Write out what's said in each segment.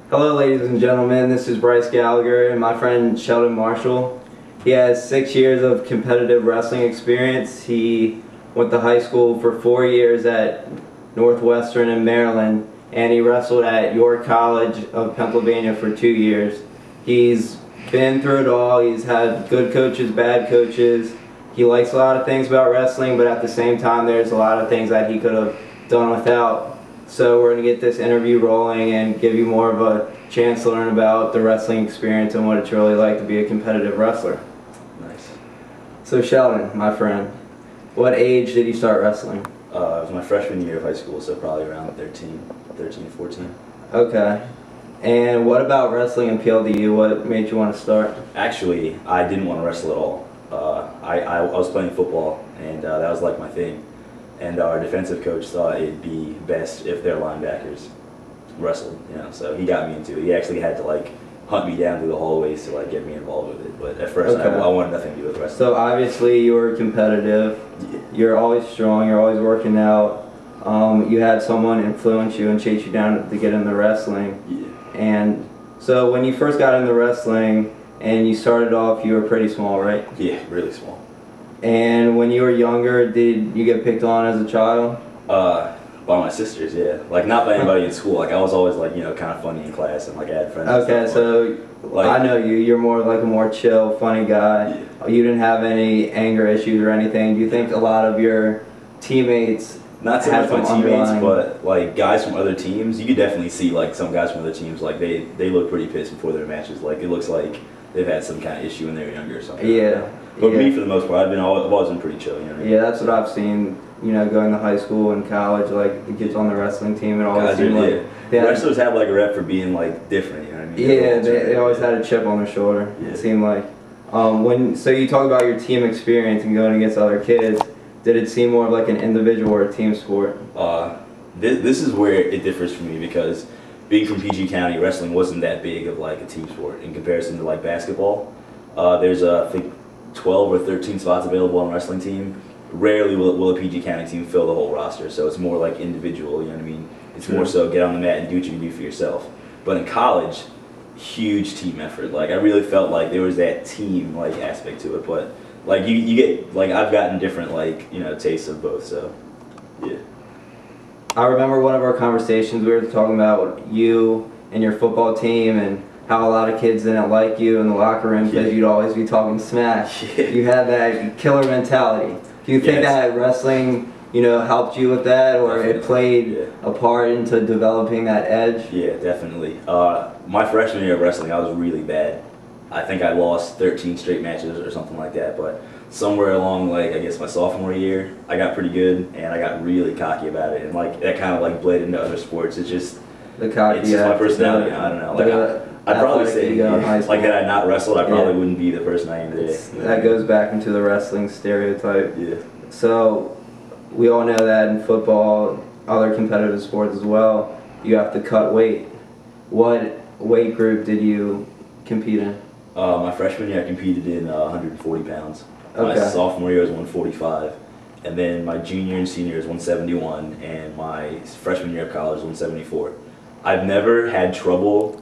Hello ladies and gentlemen, this is Bryce Gallagher and my friend Sheldon Marshall. He has 6 years of competitive wrestling experience. He went to high school for 4 years at Northwestern in Maryland, and he wrestled at York College of Pennsylvania for 2 years. He's been through it all. He's had good coaches, bad coaches. He likes a lot of things about wrestling, but at the same time there's a lot of things that he could have done without. So we're going to get this interview rolling and give you more of a chance to learn about the wrestling experience and what it's really like to be a competitive wrestler. Nice. So Sheldon, my friend, what age did you start wrestling? It was my freshman year of high school, so probably around 13 or 14. Okay. And what about wrestling appealed to you? What made you want to start? Actually, I didn't want to wrestle at all. I was playing football, and that was like my thing. And our defensive coach thought it'd be best if their linebackers wrestled, so he got me into it. He actually had to hunt me down through the hallways to get me involved with it. But at first, okay. I wanted nothing to do with wrestling. So obviously you were competitive. Yeah. You're always strong. You're always working out. You had someone influence you and chase you down to get into wrestling. Yeah. And so when you first got into wrestling and you started off, you were pretty small, right? Yeah, really small. And when you were younger, did you get picked on as a child? By my sisters, yeah. Not by anybody in school. I was always kind of funny in class, and I had friends. Okay, so I know you. You're more like a more chill, funny guy. Yeah. You didn't have any anger issues or anything. Do you think a lot of your teammates not so have much my some teammates, underlying... but guys from other teams, you could definitely see some guys from other teams they look pretty pissed before their matches. It looks like they've had some kind of issue when they were younger or something. Yeah. But yeah. me, for the most part, I've always been pretty chill. Yeah, that's what I've seen. Going to high school and college, the kids on the wrestling team, it always seemed wrestlers have a rep for being different. You know what I mean? Yeah, they always had a chip on their shoulder. Yeah. It seemed like. So you talk about your team experience and going against other kids. Did it seem more of an individual or a team sport? This is where it differs for me, because being from PG County, wrestling wasn't that big of a team sport in comparison to basketball. There's I think 12 or 13 spots available on a wrestling team. Rarely will a PG County team fill the whole roster, so it's more individual, you know what I mean? It's more so get on the mat and do what you can do for yourself. But in college, huge team effort. I really felt there was that team aspect to it, but you get I've gotten different tastes of both, so yeah. I remember one of our conversations, we were talking about you and your football team and how a lot of kids didn't like you in the locker room because you'd always be talking smash. Yeah. You had that killer mentality. Do you think that wrestling, helped you with that, or Definitely. it played a part into developing that edge? Yeah, definitely. My freshman year of wrestling, I was really bad. I think I lost 13 straight matches or something like that, but somewhere along, I guess my sophomore year, I got pretty good, and I got really cocky about it, and that kind of bled into other sports. It's just The cocky, it's just my personality. I don't know. I'd probably say had I not wrestled, I probably wouldn't be the person I am today. That goes back into the wrestling stereotype. Yeah. So we all know that in football, other competitive sports as well, you have to cut weight. What weight group did you compete in? My freshman year, I competed in 140 pounds. Okay. My sophomore year was 145, and then my junior and senior is 171, and my freshman year of college was 174. I've never had trouble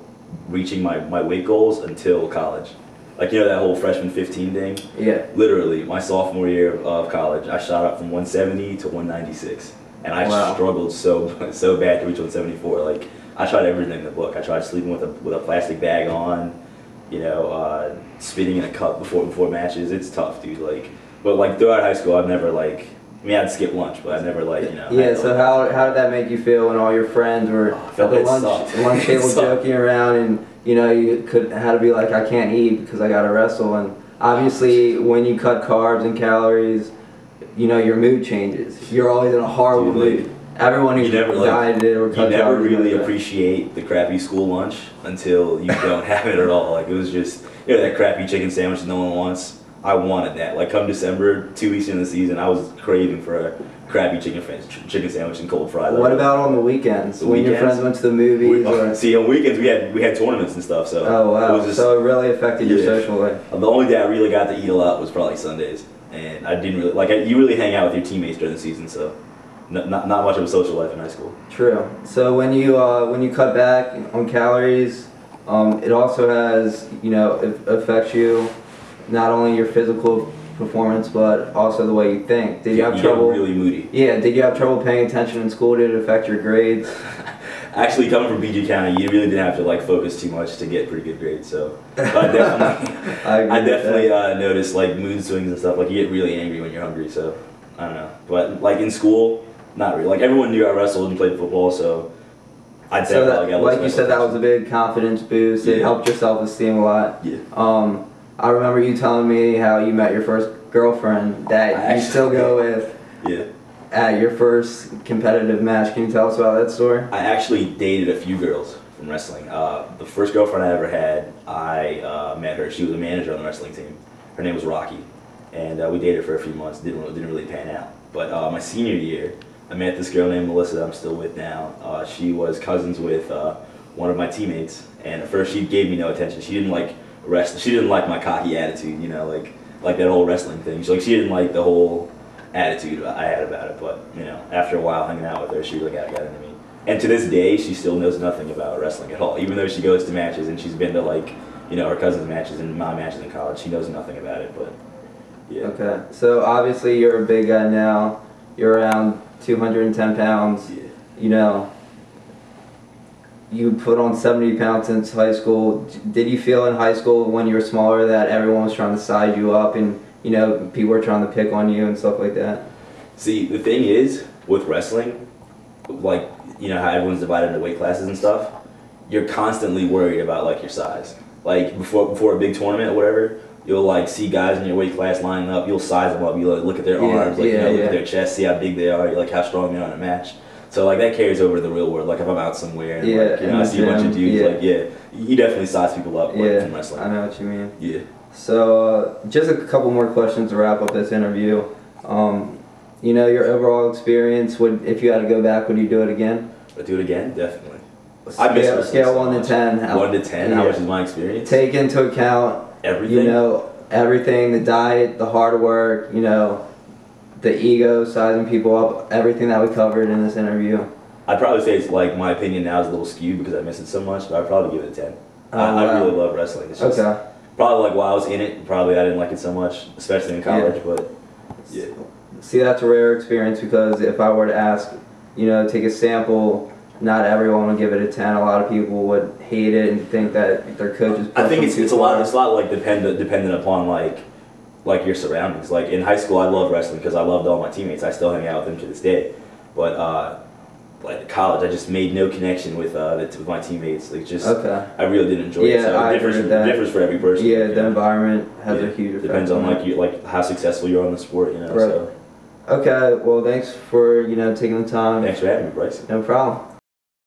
reaching my weight goals until college. That whole freshman 15 thing? Yeah. Literally, my sophomore year of college, I shot up from 170 to 196. And I struggled so bad to reach 174. I tried everything in the book. I tried sleeping with a plastic bag on, spitting in a cup before matches. It's tough, dude. But throughout high school, I've never I'd skip lunch, but I never Yeah. So how did that make you feel when all your friends were at the lunch table joking around, and you had to be I can't eat because I gotta wrestle, and obviously when you cut carbs and calories, your mood changes. You're always in a horrible mood. Everyone who's dieted or cut calories, you never really appreciate the crappy school lunch until you don't have it at all. It was just that crappy chicken sandwich that no one wants. I wanted that. Come December, 2 weeks into the season, I was craving for a crappy chicken sandwich and cold fries. What about on the weekends? Your friends went to the movies? See, on weekends we had tournaments and stuff. So oh wow! So it really affected your social life. The only day I really got to eat a lot was probably Sundays, and I didn't really you really hang out with your teammates during the season. So not much of a social life in high school. True. So when you cut back on calories, it also has, it affects you, not only your physical performance but also the way you think. Did you have trouble? Get really moody. Yeah. Did you have trouble paying attention in school? Did it affect your grades? Actually, coming from PG County, you really didn't have to like focus too much to get pretty good grades. So, but I definitely noticed like mood swings and stuff. Like you get really angry when you're hungry. So, I don't know. But like in school, not really. Like everyone knew I wrestled and played football, so I'd say like you said, that was a big confidence boost. It helped your self-esteem a lot. Yeah. I remember you telling me how you met your first girlfriend that you still go with. Yeah. At your first competitive match. Can you tell us about that story? I actually dated a few girls from wrestling. The first girlfriend I ever had, I met her. She was a manager on the wrestling team. Her name was Rocky, and we dated for a few months. Didn't really pan out. But my senior year, I met this girl named Melissa that I'm still with now. She was cousins with one of my teammates, and at first she gave me no attention. She didn't like wrestling. She didn't like my cocky attitude, like that whole wrestling thing. She didn't like the whole attitude I had about it, but after a while hanging out with her, she really got into me. And to this day, she still knows nothing about wrestling at all, even though she goes to matches and she's been to like her cousin's matches and my matches in college. She knows nothing about it, but yeah. Okay, so obviously you're a big guy now. You're around 210 pounds. Yeah. You put on 70 pounds since high school. Did you feel in high school when you were smaller that everyone was trying to size you up and people were trying to pick on you and stuff like that? See, the thing is, with wrestling, like, how everyone's divided into weight classes and stuff, you're constantly worried about, like, your size. Like, before a big tournament or whatever, you'll, like, see guys in your weight class lining up, you'll size them up, you'll look at their arms, like, look at their chest, see how big they are, like, how strong they are in a match. So, like, that carries over to the real world. Like, if I'm out somewhere and, I see a bunch of dudes, you definitely size people up from wrestling. I know what you mean. Yeah. So, just a couple more questions to wrap up this interview. Your overall experience, if you had to go back, would you do it again? I'd do it again? Definitely. I miss wrestling. Scale 1 to 10. 1 to 10? How much is my experience? Take into account everything? Everything, the diet, the hard work, the ego, sizing people up, everything that we covered in this interview. I'd probably say it's like my opinion now is a little skewed because I miss it so much, but I'd probably give it a 10. I really love wrestling. It's just, probably like while I was in it, probably I didn't like it so much, especially in college, but yeah. See, that's a rare experience because if I were to ask, take a sample, not everyone would give it a 10. A lot of people would hate it and think that their coaches. I think it's a lot like dependent upon like your surroundings. Like in high school, I loved wrestling because I loved all my teammates. I still hang out with them to this day, but like college, I just made no connection with my teammates. Like I really didn't enjoy it. So it differs for every person. Yeah, the environment has a huge effect. Depends on like how successful you are in the sport. Right. So. Okay. Well, thanks for taking the time. Thanks for having me, Bryce. No problem.